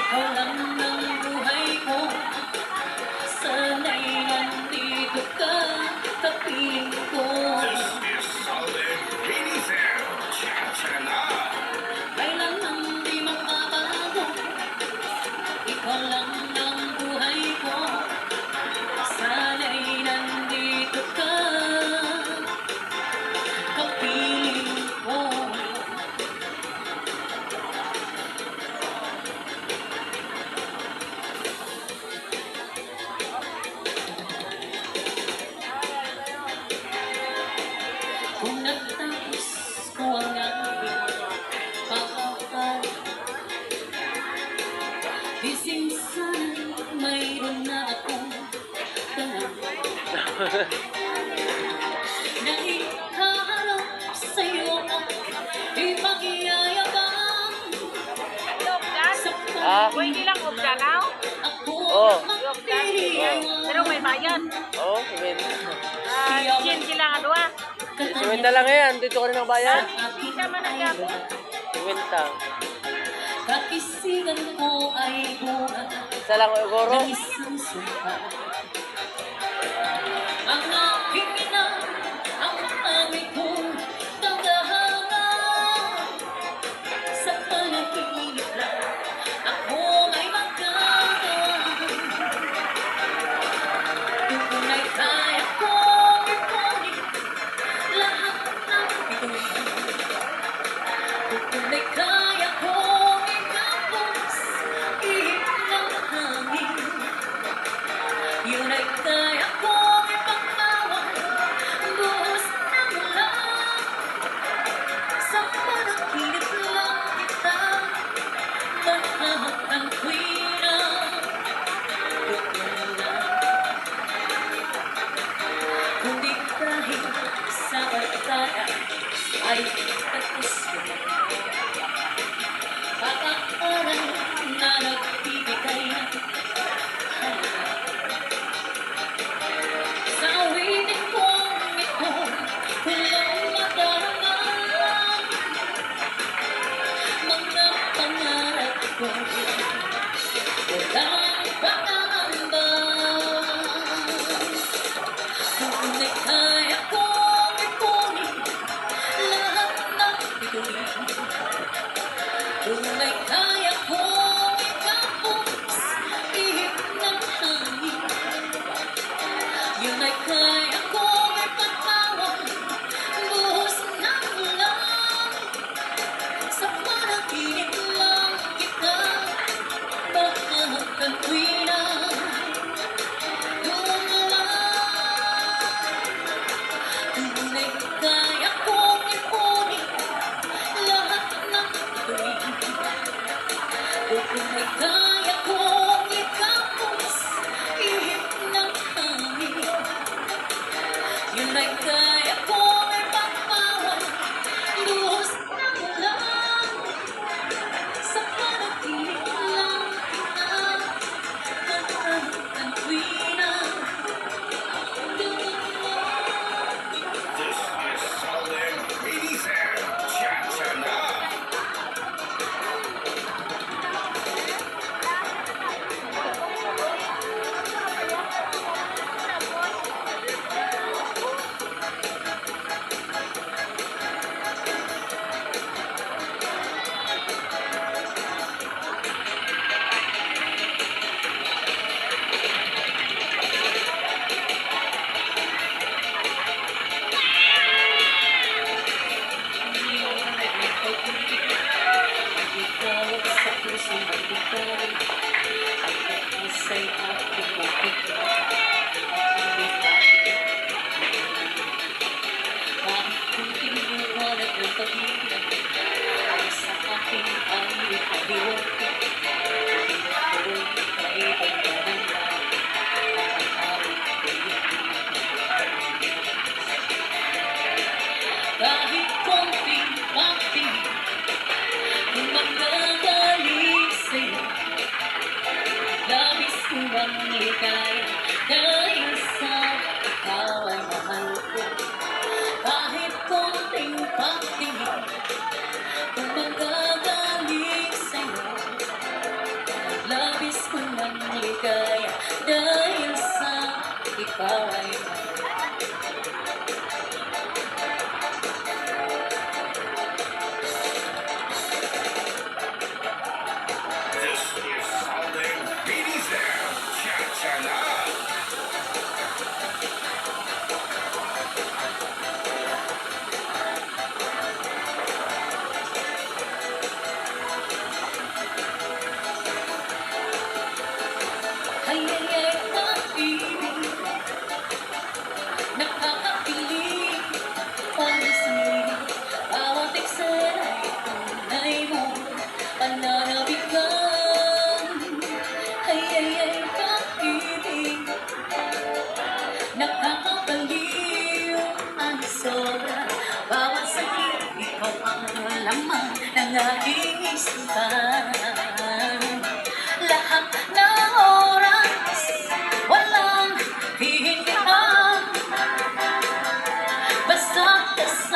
Ikaw lang ang buhay ko, sana'y nandito ka, kapiling ko. This is Solid Pinifel. Cha-cha na. Kailanman di mapapago, ikaw lang ang buhay ko, sana'y nandito ka, kapiling ko. Kung nagtapos ko ang aking pagkakal, ising sana mayroon na akong tanong na ikaharap sa'yo ang ipag-iyayabang sa Pwede lang magdalaw. ako Oh. magpiliwan. Pero may bayad. Oo, sige. Sin sila nga duwa. Siwenta lang yan. Dito ka rin ang bayan. Hindi ka man nagkapon. Siwenta. Kakisigan ko ay buwan Isa lang, Ogoro. ng isang sumpa. Ang aking ina, ang aming kong tagahanga. Sa panaginip lang, ako ay magkagawa. Tunay kaya kong ipunin lahat ng bituin. Tunay kaya kong ikapos ihip ng hangin. Yun ay kaya kong ipagpawang buhos ng ulan. Sa panaginip lang kita mahahakan tuwina. Tutunan lang, kundi dahil sa barkada ay tapos mo. Pag-aaral na nagbibigay ng halaga. Sa awitin kong ito, walang madarama. Mga pangarap ko, walang pangamba. Tunay kaya kong ipunin lahat ng bituin. Tunay kaya kong ikapos ihip ng hangin. Yun ay kaya kong ipagpawang buhos ng ulan. Sa panaginip lang kita mahahakan tuwina. Yun lang, tunay kaya kong ipunin lahat ng bituin. Tunay kaya kong ikapos ihip ng hangin. Yun ay kaya kong ipagpawang buhos ng ulan. Sa panaginip lang kita mahahakan tuwina. This is Solid Pinifel. Cha-cha na. Ikaw sa pusong magbigay, pagkakasay at pagkakita. Kahit kunting liwanag ng pag-ibig ay sa akin ang ipaliwanag. Ako'y kaibang dahilan, nakakawit ko. Kahit konting pagtingin, kung magagaling sa'yo, labis kong bang ligaya dahil sa ikaw ay mahal ko. Kahit konting pagtingin, kung magagaling sa'yo, kaya dahil sa ikaw ay This is Solid Binisel. Cha-cha na. ay pag-ibig nakakapiling pag-isip bawat eksena ay tunay mo pananabigan ay pag-ibig nakakabaliw ang sobra bawat sakit ikaw ang laman ng aking isipan lahat na